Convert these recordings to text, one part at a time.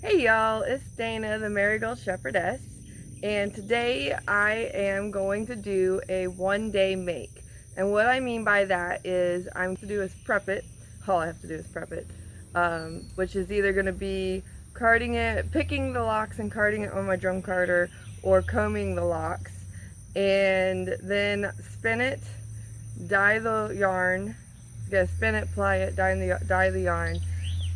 Hey y'all, it's Dana, the Marigold Shepherdess, and today I am going to do a one-day make. And what I mean by that is I'm going to do is prep it. All I have to do is prep it, which is either going to be carding it, picking the locks and carding it on my drum carder, or combing the locks, and then spin it, dye the yarn, spin it, ply it, dye the yarn,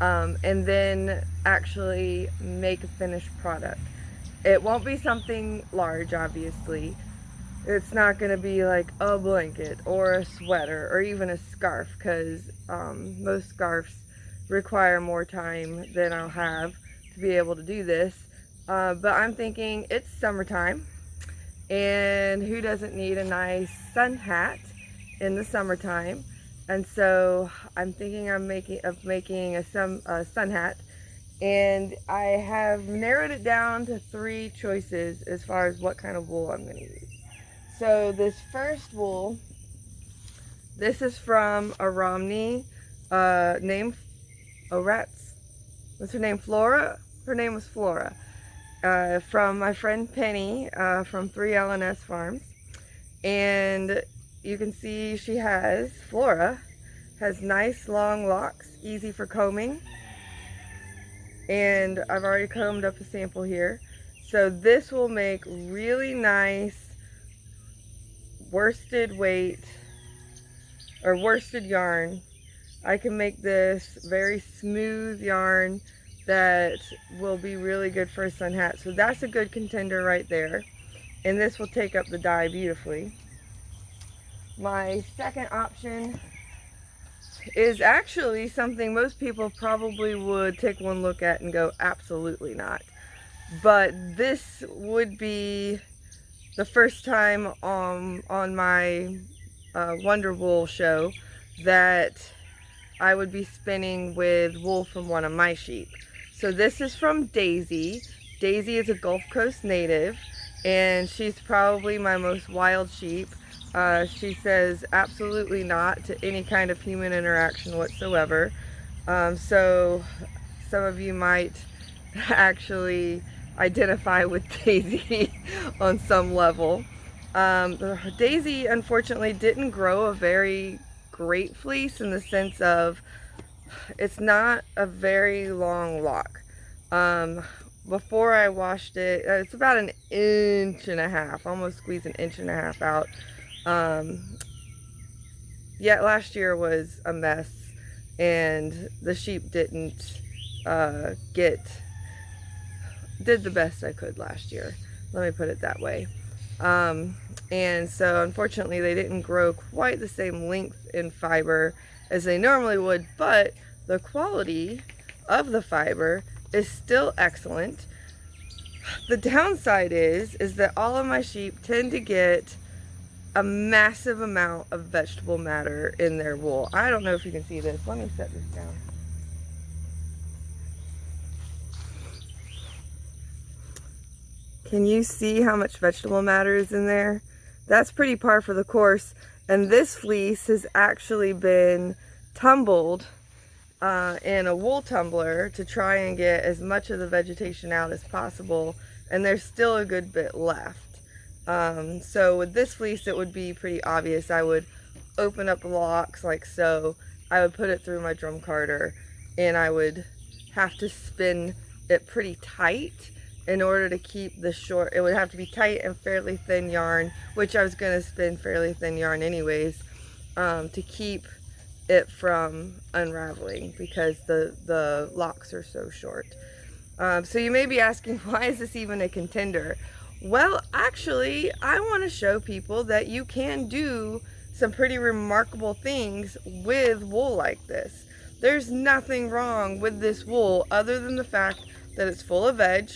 and then actually make a finished product. It won't be something large, obviously. It's not going to be like a blanket or a sweater or even a scarf, because most scarves require more time than I'll have to be able to do this. But I'm thinking it's summertime, and who doesn't need a nice sun hat in the summertime? And so I'm thinking of making a sun hat, and I have narrowed it down to 3 choices as far as what kind of wool I'm going to use. So this first wool, this is from a Romney named what's her name? Flora? Her name was Flora. From my friend Penny from 3LNS Farms. And you can see Flora has nice long locks, easy for combing. And I've already combed up a sample here. So this will make really nice worsted weight or worsted yarn. I can make this very smooth yarn that will be really good for a sun hat. So that's a good contender right there. And this will take up the dye beautifully. My second option is actually something most people probably would take one look at and go, absolutely not. But this would be the first time on my Wonder Wool show that I would be spinning with wool from one of my sheep. So this is from Daisy. Daisy is a Gulf Coast native, and she's probably my most wild sheep. She says absolutely not to any kind of human interaction whatsoever. So some of you might actually identify with Daisy on some level. Daisy unfortunately didn't grow a very great fleece, in the sense of it's not a very long lock. Before I washed it, it's about 1.5 inches, almost squeezed 1.5 inches out. Yeah, last year was a mess, and the sheep didn't did the best I could last year. Let me put it that way. And so unfortunately they didn't grow quite the same length in fiber as they normally would, but the quality of the fiber is still excellent. The downside is that all of my sheep tend to get a massive amount of vegetable matter in their wool. I don't know if you can see this. Let me set this down. Can you see how much vegetable matter is in there? That's pretty par for the course. And this fleece has actually been tumbled in a wool tumbler to try and get as much of the vegetation out as possible. And there's still a good bit left. So with this fleece, it would be pretty obvious. I would open up the locks like so. I would put it through my drum carder, and I would have to spin it pretty tight in order to keep the short. It would have to be tight and fairly thin yarn, which I was going to spin fairly thin yarn anyways, to keep it from unraveling, because the locks are so short. So you may be asking, why is this even a contender? Well, actually, I want to show people that you can do some pretty remarkable things with wool like this. There's nothing wrong with this wool other than the fact that it's full of veg.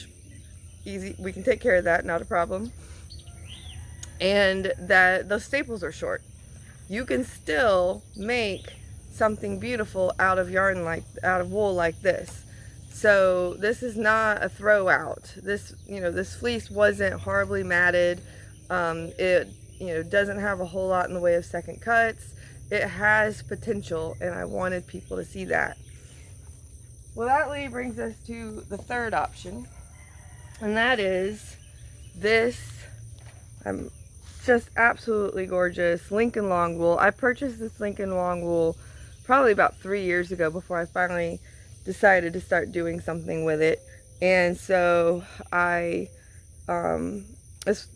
Easy, we can take care of that, not a problem. And that the staples are short. You can still make something beautiful out of wool like this. So this is not a throw out. This fleece wasn't horribly matted. It doesn't have a whole lot in the way of second cuts. It has potential, and I wanted people to see that. Well, that brings us to the third option, and that is this just absolutely gorgeous Lincoln long wool. I purchased this Lincoln long wool probably about 3 years ago before I finally decided to start doing something with it. And so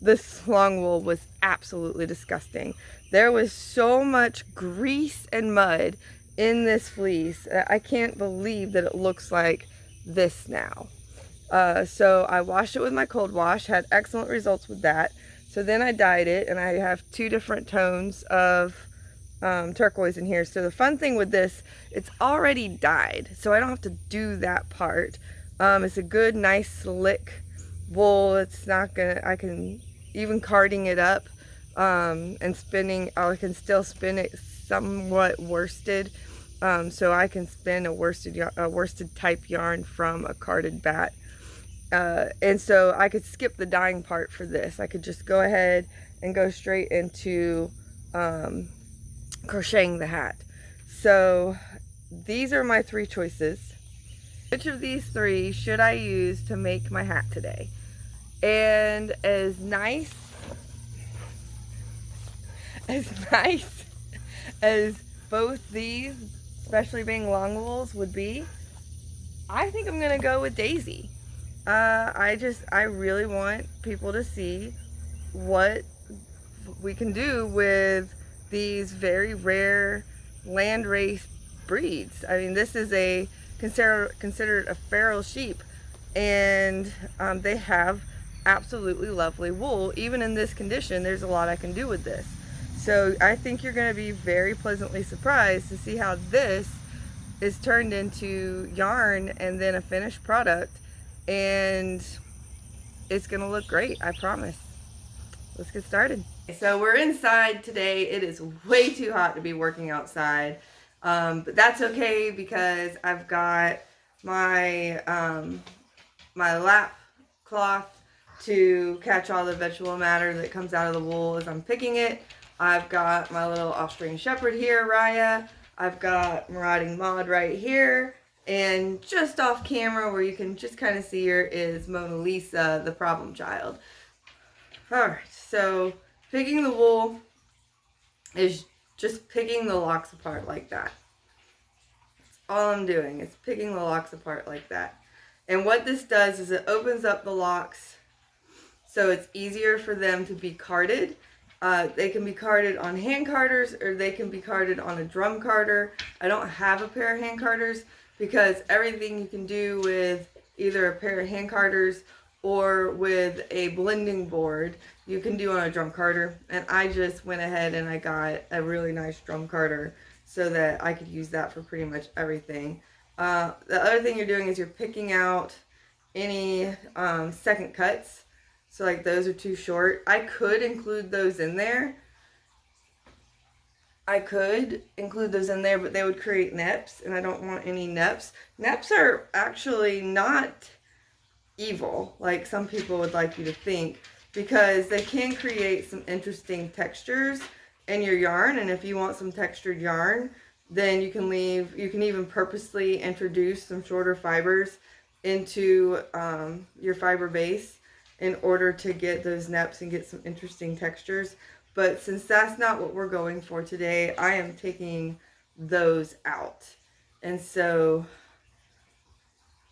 this long wool was absolutely disgusting. There was so much grease and mud in this fleece. I can't believe that it looks like this now. So I washed it with my cold wash, had excellent results with that. So then I dyed it, and I have 2 different tones of turquoise in here. So the fun thing with this, it's already dyed, so I don't have to do that part. It's a good, nice, slick wool. It's not gonna, I can, even carding it up and spinning, I can still spin it somewhat worsted. So I can spin a worsted type yarn from a carded bat. And so I could skip the dyeing part for this. I could just go ahead and go straight into crocheting the hat. So these are my 3 choices. Which of these 3 should I use to make my hat today? And as nice as both these, especially being long wools, would be, I think I'm gonna go with Daisy. I really want people to see what we can do with these very rare landrace breeds. I mean, this is considered a feral sheep, and they have absolutely lovely wool. Even in this condition, there's a lot I can do with this. So I think you're going to be very pleasantly surprised to see how this is turned into yarn and then a finished product, and it's going to look great, I promise. Let's get started. So we're inside today. It is way too hot to be working outside, but that's okay because I've got my my lap cloth to catch all the vegetable matter that comes out of the wool as I'm picking it. I've got my little Australian Shepherd here, Raya. I've got Marauding Maud right here. And just off camera, where you can just kind of see her, is Mona Lisa, the problem child. Alright, so picking the wool is just picking the locks apart like that. That's all I'm doing, is picking the locks apart like that. And what this does is it opens up the locks so it's easier for them to be carded. They can be carded on hand carders, or they can be carded on a drum carder. I don't have a pair of hand carders because everything you can do with either a pair of hand carders or with a blending board, you can do on a drum carder. And I just went ahead and I got a really nice drum carder so that I could use that for pretty much everything. The other thing you're doing is you're picking out any second cuts. So like those are too short. I could include those in there. But they would create neps, and I don't want any neps. Neps are actually not evil, like some people would like you to think, because they can create some interesting textures in your yarn. And if you want some textured yarn, then you can even purposely introduce some shorter fibers into your fiber base in order to get those neps and get some interesting textures. But since that's not what we're going for today, I am taking those out. And so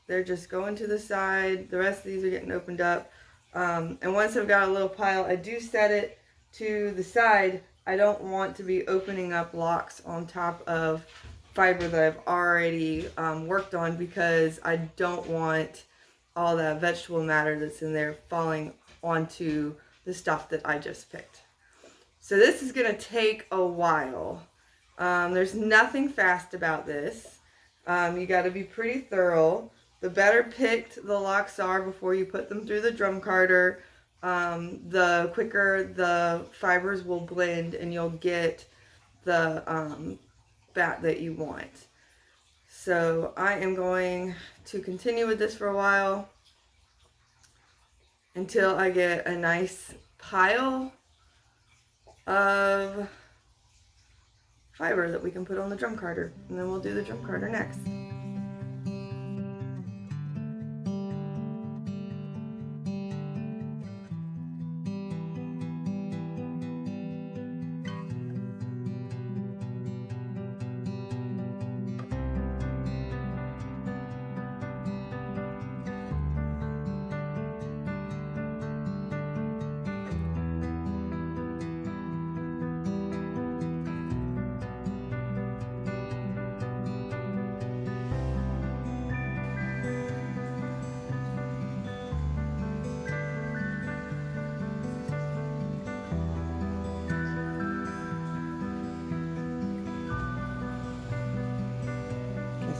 they're just going to the side. The rest of these are getting opened up. And once I've got a little pile, I do set it to the side. I don't want to be opening up locks on top of fiber that I've already worked on, because I don't want all that vegetable matter that's in there falling onto the stuff that I just picked. So this is going to take a while. There's nothing fast about this. You got to be pretty thorough. The better picked the locks are before you put them through the drum carder, the quicker the fibers will blend and you'll get the bat that you want. So I am going to continue with this for a while until I get a nice pile of fiber that we can put on the drum carder, and then we'll do the drum carder next.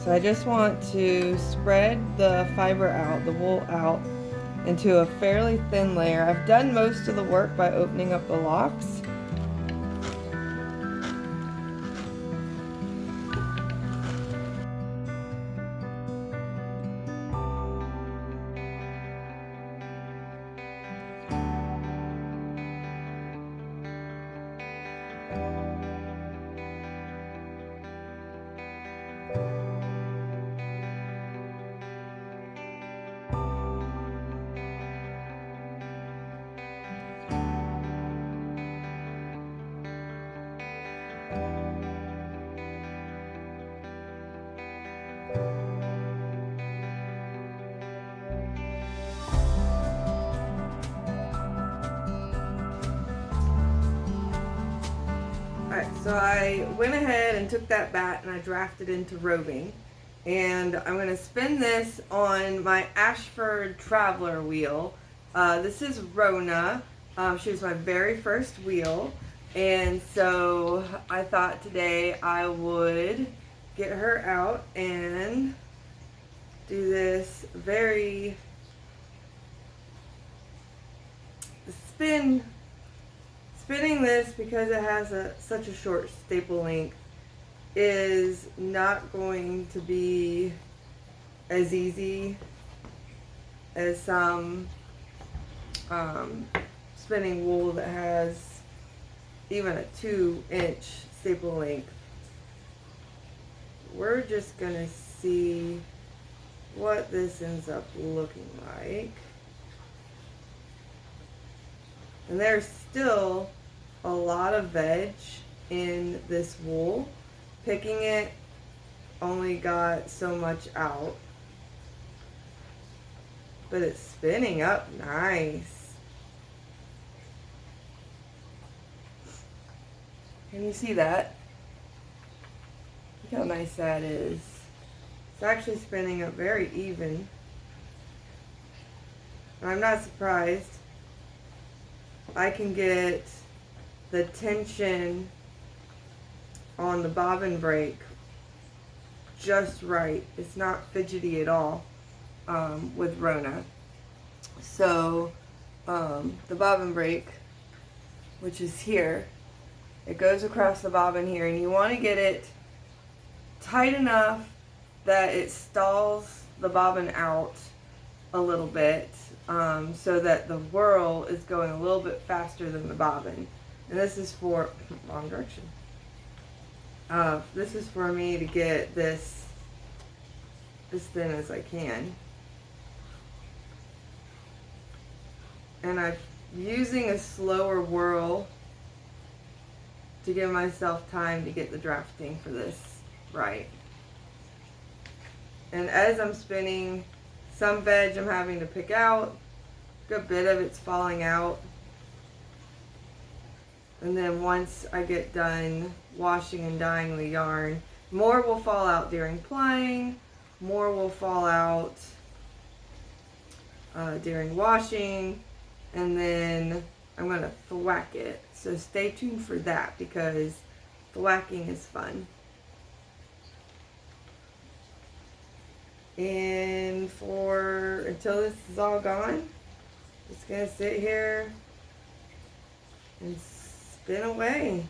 So I just want to spread the fiber out, the wool out, into a fairly thin layer. I've done most of the work by opening up the locks. Alright, so I went ahead and took that bat and I drafted into roving. And I'm going to spin this on my Ashford Traveler wheel. This is Rona. She was my very first wheel. And so I thought today I would get her out and do this very spinning this, because it has such a short staple length, is not going to be as easy as some spinning wool that has even a 2-inch staple length. We're just gonna see what this ends up looking like. And there's still a lot of veg in this wool. Picking it only got so much out, but it's spinning up nice. Can you see that? Look how nice that is. It's actually spinning up very even. I'm not surprised. I can get the tension on the bobbin break just right. It's not fidgety at all with Rona. So the bobbin break, which is here, it goes across the bobbin here, and you want to get it tight enough that it stalls the bobbin out a little bit, so that the whirl is going a little bit faster than the bobbin. And this is for, wrong direction. This is for me to get this as thin as I can. And I'm using a slower whirl to give myself time to get the drafting for this right. And as I'm spinning, some veg I'm having to pick out. A good bit of it's falling out. And then once I get done washing and dyeing the yarn, more will fall out during plying, more will fall out during washing, and then I'm going to thwack it. So stay tuned for that, because thwacking is fun. And until this is all gone, just going to sit here and spin away.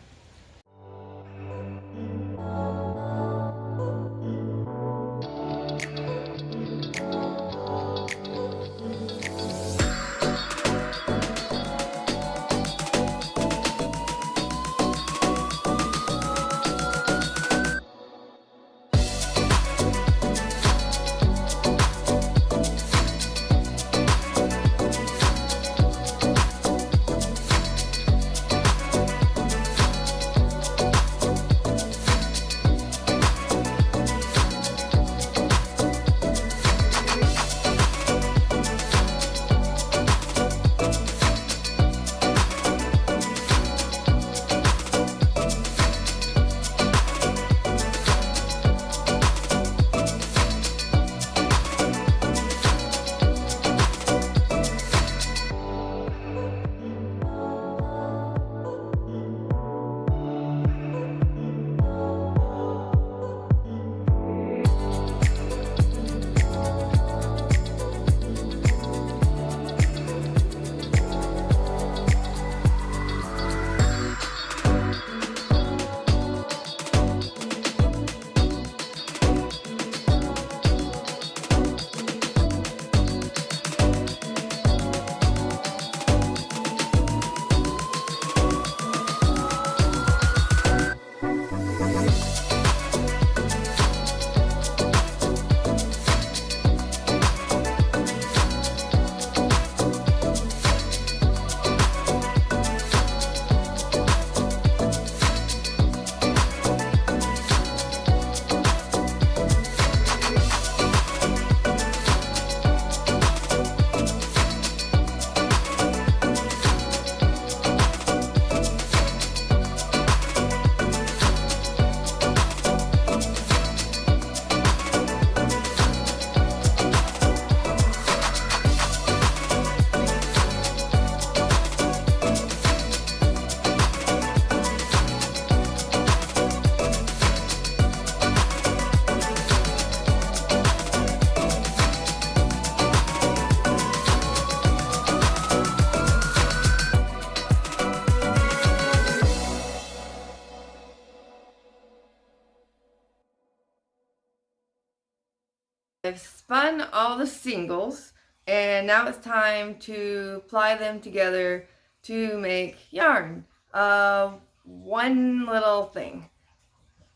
I've spun all the singles, and now it's time to ply them together to make yarn. One little thing.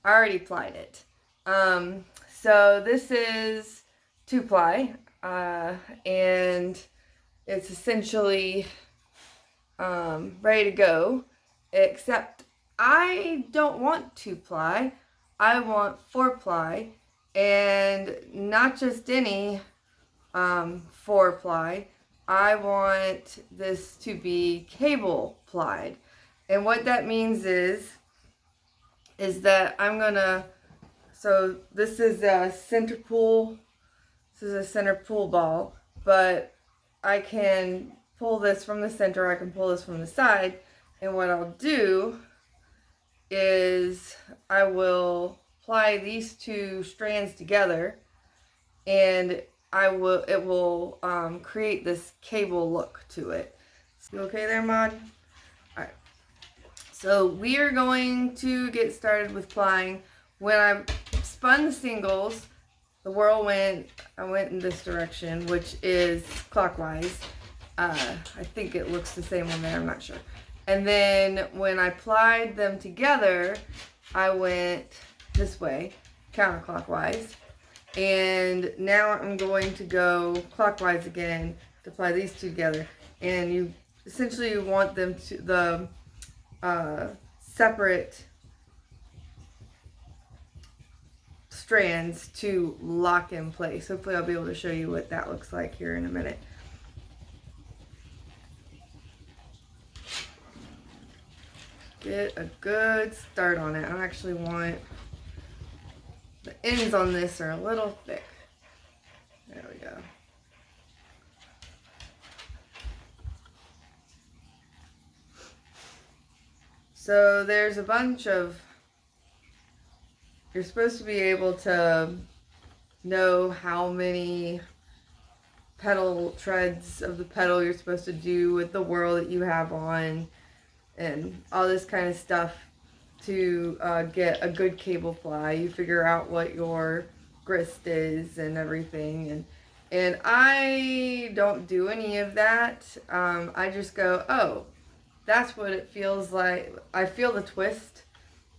I already plied it. So this is 2-ply, and it's essentially ready to go, except I don't want 2-ply. I want 4-ply, and not just any 4-ply. I want this to be cable plied. And what that means is that I'm gonna, so this is a center pull, this is a center pull ball, but I can pull this from the center, I can pull this from the side, and what I'll do is I will ply these 2 strands together, and it will create this cable look to it. You okay there, Maud? Alright. So we are going to get started with plying. When I spun the singles, the whirlwind, I went in this direction, which is clockwise. I think it looks the same on there, I'm not sure. And then when I plied them together, I went this way, counterclockwise. And now I'm going to go clockwise again to ply these 2 together. And you essentially want them to, the separate strands to lock in place. Hopefully I'll be able to show you what that looks like here in a minute. Get a good start on it. I actually want, the ends on this are a little thick. There we go. So there's a bunch of, you're supposed to be able to know how many petal treads of the petal you're supposed to do with the whirl that you have on, and all this kind of stuff to get a good cable ply. You figure out what your grist is and everything, and I don't do any of that. I just go, oh, that's what it feels like. I feel the twist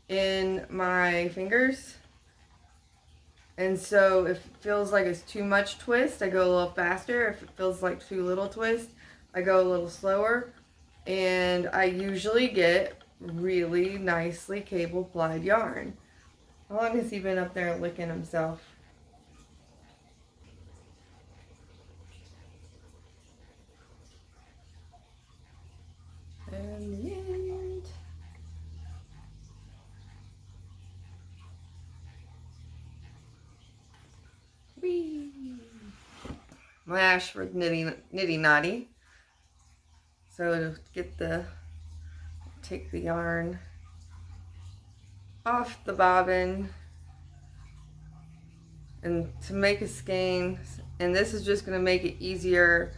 in my fingers, and so if it feels like it's too much twist, I go a little faster. If it feels like too little twist, I go a little slower. And I usually get really nicely cable plied yarn. How long has he been up there licking himself? And the end. Whee! Lash for nitty knotty. So to get take the yarn off the bobbin and to make a skein, and this is just going to make it easier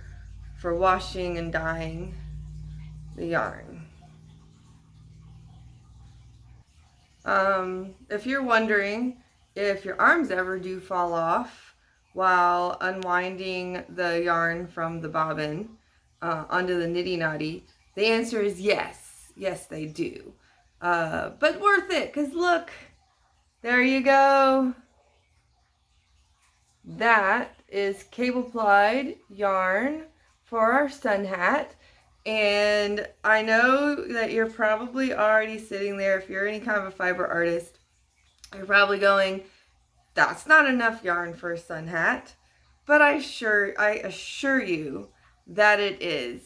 for washing and dyeing the yarn. If you're wondering if your arms ever do fall off while unwinding the yarn from the bobbin onto the nitty knotty, the answer is yes. Yes, they do. But worth it, because look, there you go. That is cable plied yarn for our sun hat. And I know that you're probably already sitting there, if you're any kind of a fiber artist, you're probably going, that's not enough yarn for a sun hat. But I assure you that it is.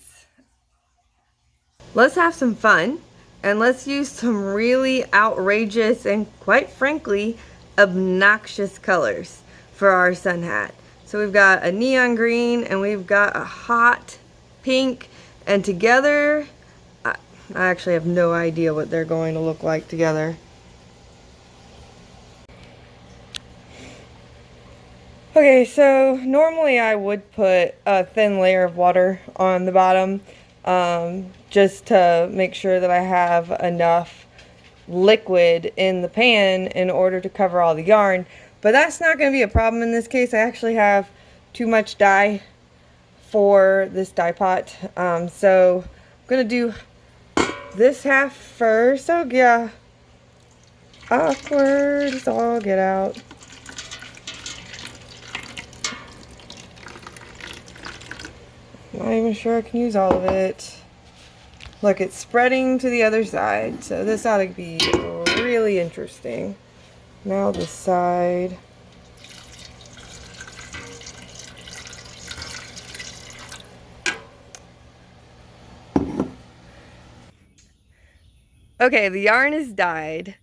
Let's have some fun, and let's use some really outrageous and, quite frankly, obnoxious colors for our sun hat. So we've got a neon green and we've got a hot pink, and together, I actually have no idea what they're going to look like together. Okay, so normally I would put a thin layer of water on the bottom just to make sure that I have enough liquid in the pan in order to cover all the yarn. But that's not going to be a problem in this case. I actually have too much dye for this dye pot. So I'm going to do this half first. Oh yeah. Awkward as all get out. Not even sure I can use all of it. Look, it's spreading to the other side. So this ought to be really interesting. Now this side. Okay, the yarn is dyed.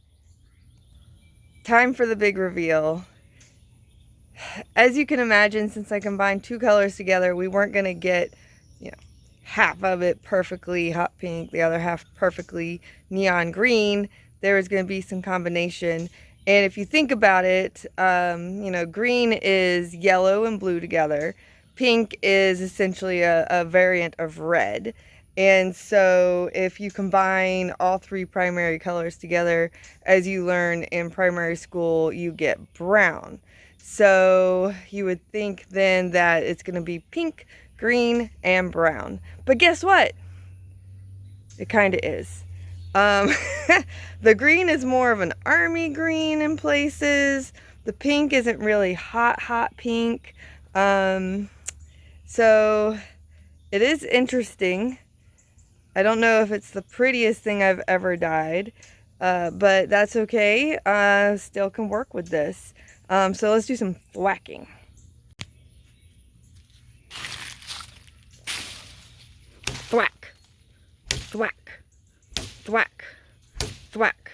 Time for the big reveal. As you can imagine, since I combined two colors together, we weren't going to get, you know, half of it perfectly hot pink, the other half perfectly neon green. There was going to be some combination. And if you think about it, you know, green is yellow and blue together. Pink is essentially a variant of red. And so if you combine all three primary colors together, as you learn in primary school, you get brown. So you would think then that it's going to be pink, green, and brown. But guess what? It kind of is. The green is more of an army green in places. The pink isn't really hot pink. So it is interesting. I don't know if it's the prettiest thing I've ever dyed, but that's okay. Still can work with this. So let's do some thwacking. Thwack, thwack, thwack, thwack.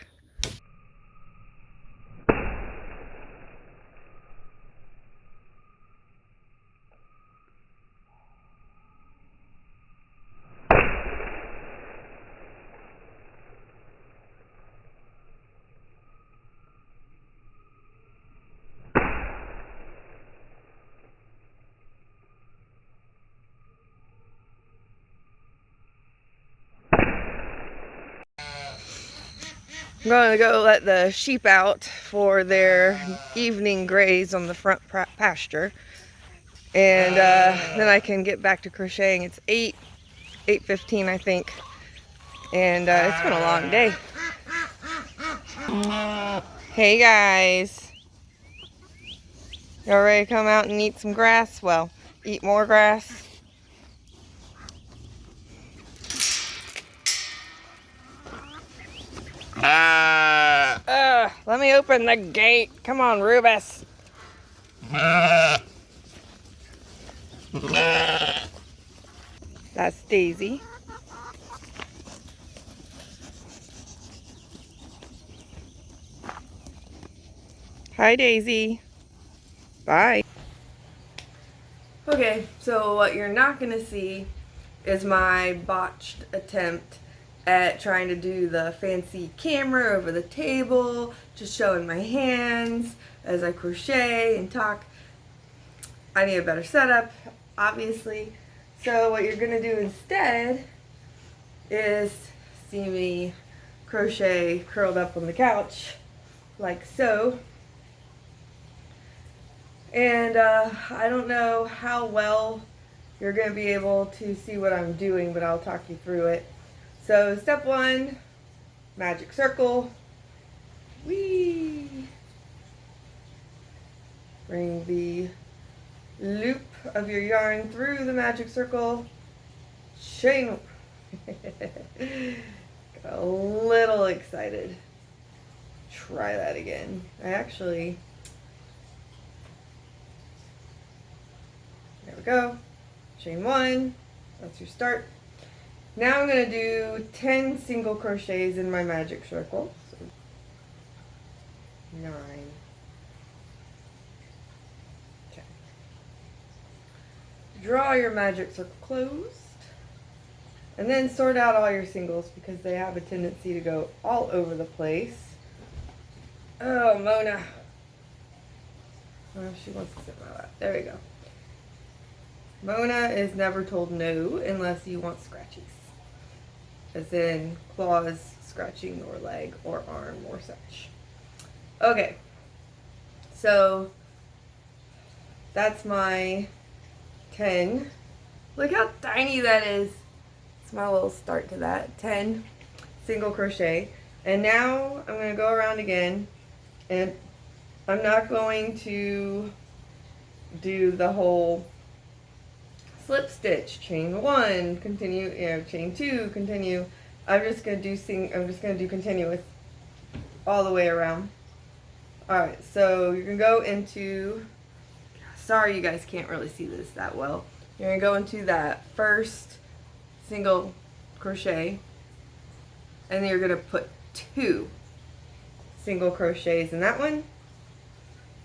I'm going to go let the sheep out for their evening graze on the front pasture. And then I can get back to crocheting. It's 8:15 I think. And it's been a long day. Hey guys. Y'all ready to come out and eat some grass? Well, eat more grass. Let me open the gate. Come on, Rubus. That's Daisy. Hi, Daisy. Bye. Okay, so what you're not going to see is my botched attempt at trying to do the fancy camera over the table, just showing my hands as I crochet and talk. I need a better setup, obviously. So what you're going to do instead is see me crochet curled up on the couch, like so. And I don't know how well you're going to be able to see what I'm doing, but I'll talk you through it. So step one, magic circle. Whee! Bring the loop of your yarn through the magic circle. Chain. Got a little excited. Try that again. There we go. Chain one. That's your start. Now I'm going to do 10 single crochets in my magic circle. So 9. Okay. Draw your magic circle closed. And then sort out all your singles because they have a tendency to go all over the place. Oh, Mona. Oh, she wants to sit in my lap. There we go. Mona is never told no unless you want scratchies. As in claws scratching your leg or arm or such. Okay. So that's my 10. Look how tiny that is. It's my little start to that. 10 single crochet. And now I'm going to go around again, and I'm not going to do the whole slip stitch, chain 1, continue, chain 2, continue. I'm just going to do continuous all the way around. Alright, so you're going to go into, sorry you guys can't really see this that well. You're going to go into that first single crochet, and then you're going to put 2 single crochets in that one,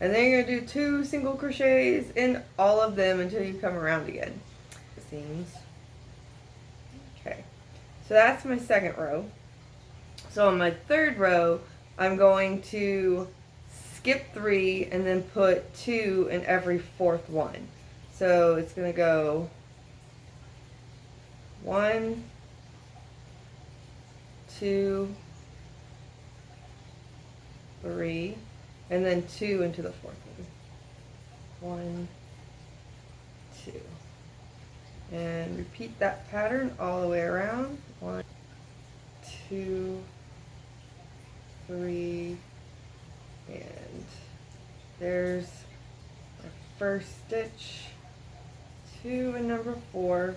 and then you're going to do 2 single crochets in all of them until you come around again. Seams. Okay, so that's my second row. So on my third row, I'm going to skip 3 and then put 2 in every fourth one. So it's going to go 1, 2, 3, and then 2 into the fourth one. 1, 2. And repeat that pattern all the way around. 1, 2, 3, and there's my first stitch, 2 and number 4,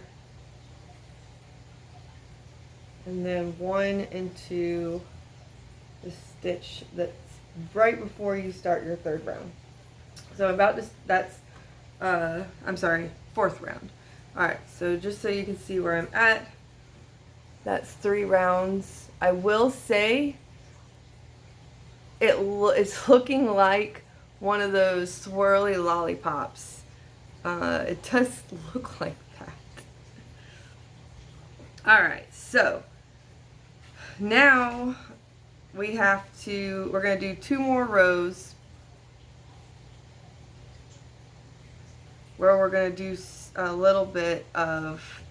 and then 1 into the stitch that's right before you start your third round. So that's I'm sorry, fourth round. Alright, so just so you can see where I'm at, that's 3 rounds. I will say it's looking like one of those swirly lollipops. It does look like that. Alright, so now we're going to do 2 more rows where we're going to do a little bit of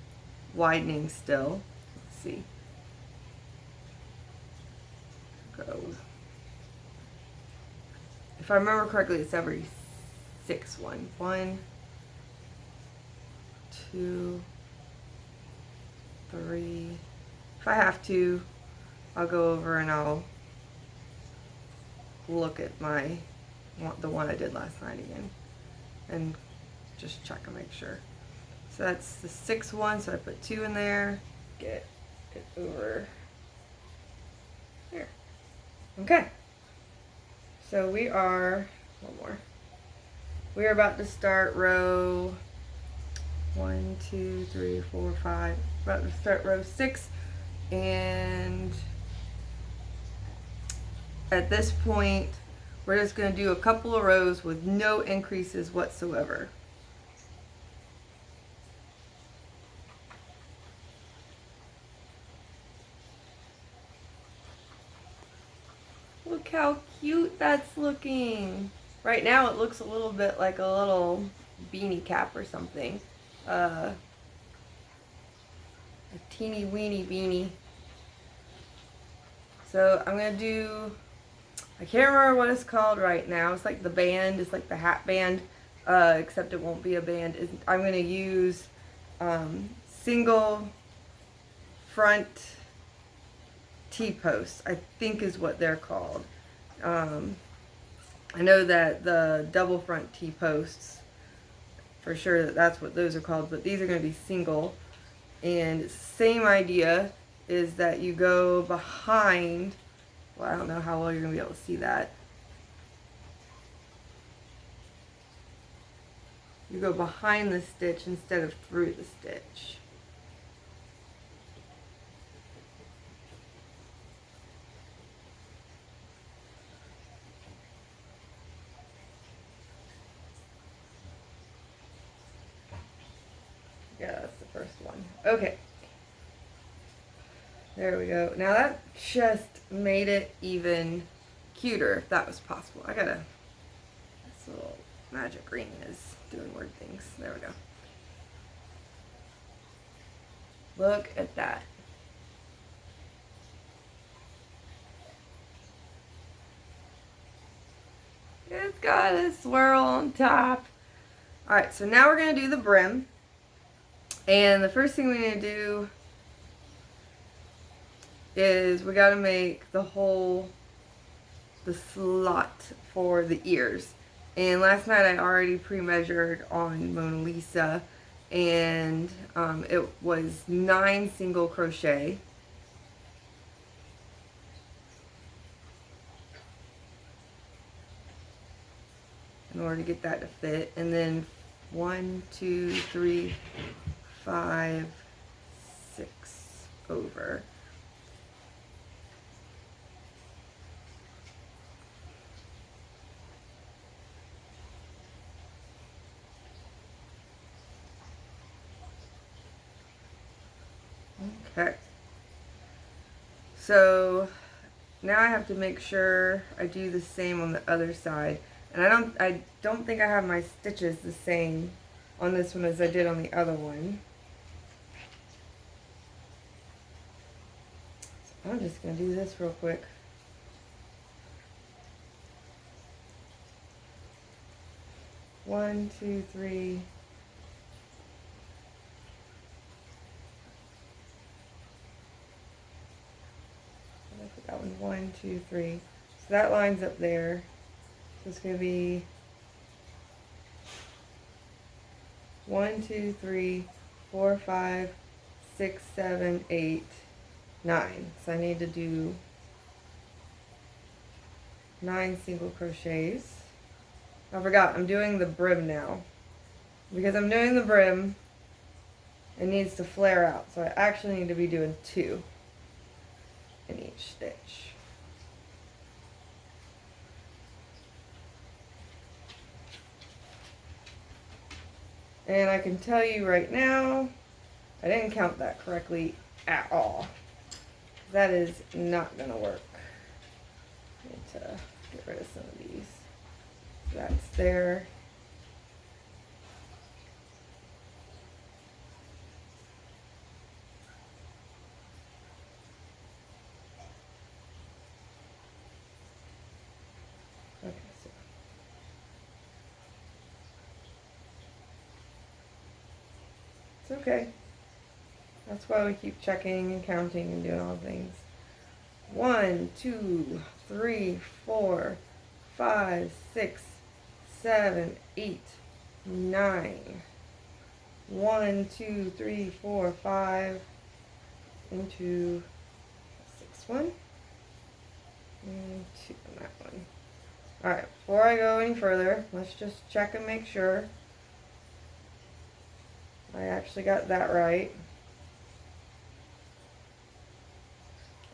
widening still. Let's see. Go. If I remember correctly, it's every 6 one. 1, 2, 3. If I have to, I'll go over and I'll look at the one I did last night again and just check and make sure. So that's the 6th one, so I put 2 in there. Get it over there. Okay. So we are, one more. We're about to start row 1, 2, 3, 4, 5. About to start row 6, and at this point, we're just going to do a couple of rows with no increases whatsoever. Look how cute that's looking. Right now it looks a little bit like a little beanie cap or something. A teeny weeny beanie. So I'm going to do, I can't remember what it's called right now. It's like the band, it's like the hat band, except it won't be a band. I'm going to use single front T-posts, I think is what they're called. I know that the double front T-posts, for sure that's what those are called, but these are going to be single. And it's the same idea, is that you go behind, well, I don't know how well you're going to be able to see that. You go behind the stitch instead of through the stitch. Yeah, that's the first one. Okay. There we go. Now that just made it even cuter, if that was possible. This little magic ring is doing weird things. There we go. Look at that. It's got a swirl on top. Alright, so now we're going to do the brim. And the first thing we need to do is we got to make the slot for the ears. And last night I already pre-measured on Mona Lisa, and it was 9 single crochet. In order to get that to fit. And then 1, 2, 3, 5, 6 over. Okay. So now I have to make sure I do the same on the other side. And I don't think I have my stitches the same on this one as I did on the other one. So I'm just going to do this real quick. One, two, three. I put that one. 1, 2, 3. So that lines up there. So it's going to be 1, 2, 3, 4, 5, 6, 7, 8, 9. So I need to do 9 single crochets. I forgot, I'm doing the brim now. Because I'm doing the brim, it needs to flare out. So I actually need to be doing 2 in each stitch. And I can tell you right now, I didn't count that correctly at all. That is not going to work. I need to get rid of some of these. So that's there. Okay, so it's okay. That's why we keep checking and counting and doing all things. 1, 2, 3, 4, 5, 6, 7, 8, 9. 1, 2, 3, 4, 5 into 6, 1 and 2 on that one. Alright, before I go any further, let's just check and make sure I actually got that right.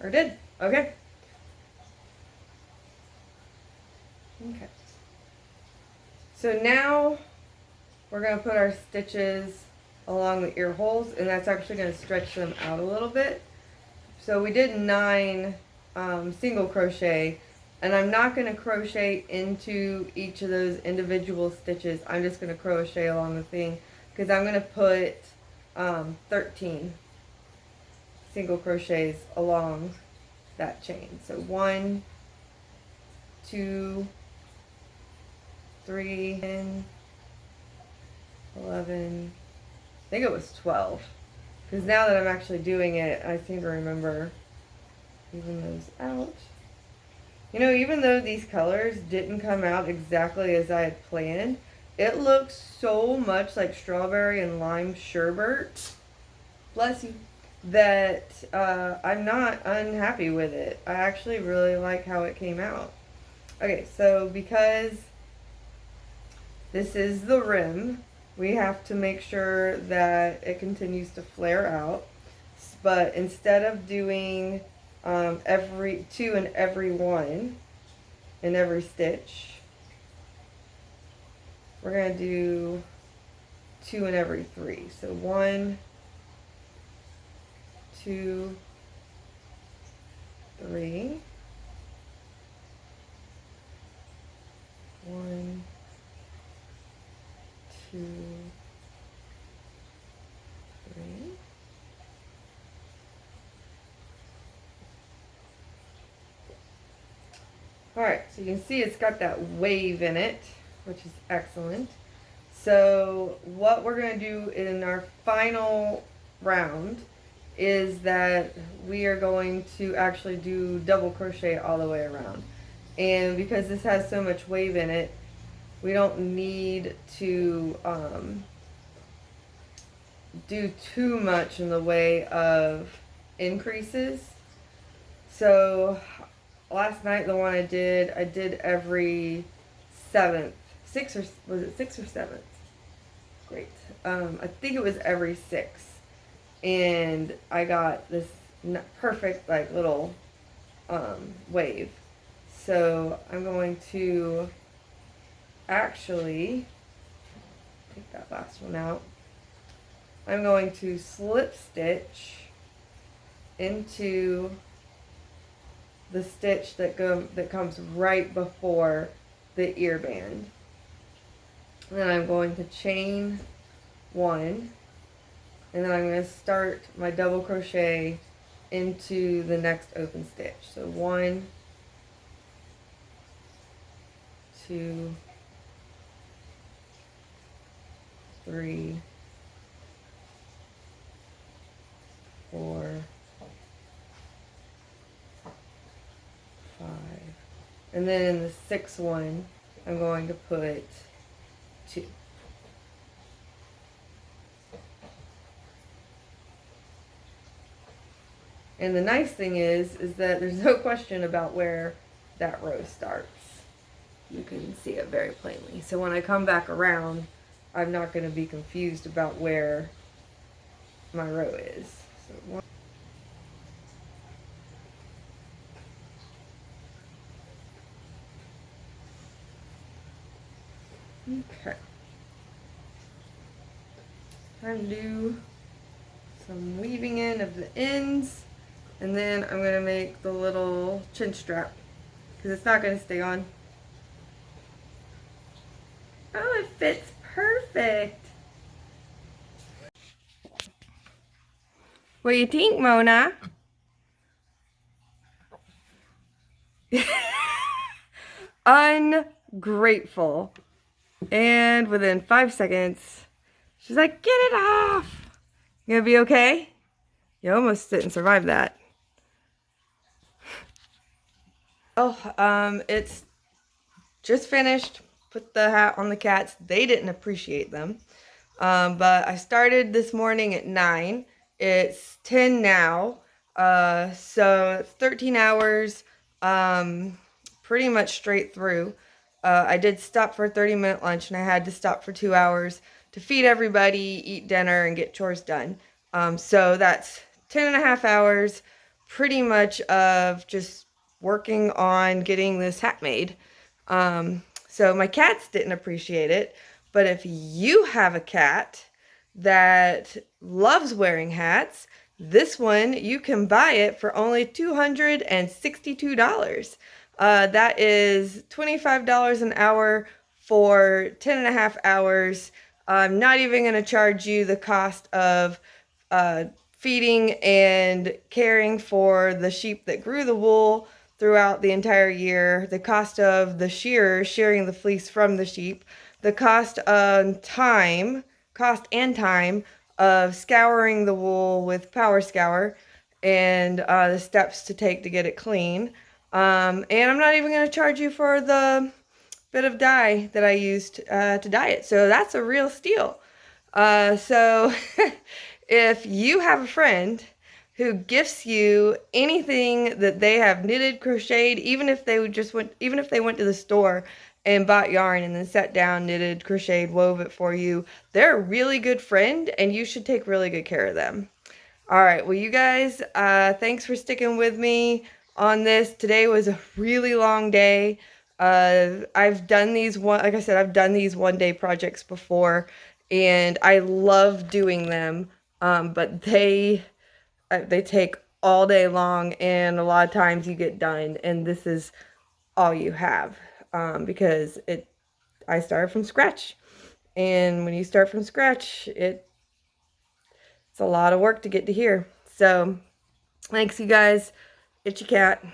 Or did. Okay. Okay. So now we're going to put our stitches along the ear holes, and that's actually going to stretch them out a little bit. So we did 9 single crochet, and I'm not going to crochet into each of those individual stitches. I'm just going to crochet along the thing, because I'm going to put 13 single crochets along that chain. So 1, 2, 3, 10, 11, I think it was 12. Because now that I'm actually doing it, I seem to remember leaving those out. You know, even though these colors didn't come out exactly as I had planned, it looks so much like strawberry and lime sherbet, bless you, that I'm not unhappy with it. I actually really like how it came out. Okay, so because this is the rim, we have to make sure that it continues to flare out. But instead of doing every 2 in every one in every stitch, we're going to do 2 in every 3. So 1, 2, 3. 1, 2, 3. Alright, so you can see it's got that wave in it, which is excellent. So what we're going to do in our final round is that we are going to actually do double crochet all the way around. And because this has so much wave in it, we don't need to do too much in the way of increases. So last night the one I did every seventh, was it sixth or seventh? Great. I think it was every six, and I got this perfect like little wave. So I'm going to actually take that last one out. I'm going to slip stitch into the stitch that comes right before the ear band. And then I'm going to chain one, and then I'm going to start my double crochet into the next open stitch. So 1, 2, 3, 4, 5, and then in the sixth one I'm going to put 2. And the nice thing is that there's no question about where that row starts. You can see it very plainly. So when I come back around, I'm not going to be confused about where my row is. So one. Okay. Time to do some weaving in of the ends, and then I'm going to make the little chin strap because it's not going to stay on. Oh, it fits perfect. What do you think, Mona? Ungrateful. And within 5 seconds, she's like, get it off. You gonna be okay? You almost didn't survive that. Oh, it's just finished. Put the hat on the cats. They didn't appreciate them. But I started this morning at 9. It's 10 now. So it's 13 hours, pretty much straight through. I did stop for a 30-minute lunch, and I had to stop for 2 hours to feed everybody, eat dinner, and get chores done. So that's 10.5 hours, pretty much of just working on getting this hat made. So my cats didn't appreciate it, but if you have a cat that loves wearing hats, this one, you can buy it for only $262. That is $25 an hour for 10.5 hours. I'm not even going to charge you the cost of feeding and caring for the sheep that grew the wool throughout the entire year, the cost of the shearer shearing the fleece from the sheep, the cost and time of scouring the wool with power scour, and the steps to take to get it clean. And I'm not even going to charge you for the bit of dye that I used to dye it. So that's a real steal. So if you have a friend who gifts you anything that they have knitted, crocheted, even if they went to the store and bought yarn and then sat down, knitted, crocheted, wove it for you, they're a really good friend, and you should take really good care of them. All right, well, you guys, thanks for sticking with me on this. Today was a really long day. I've done these like I said, I've done these one-day projects before, and I love doing them. But they take all day long, and a lot of times you get done, and this is all you have, because I started from scratch, and when you start from scratch, it's a lot of work to get to here. So thanks, you guys. Itchy cat.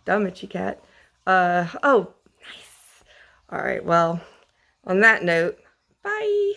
Dumb itchy cat. Oh, nice. All right, well, on that note, bye.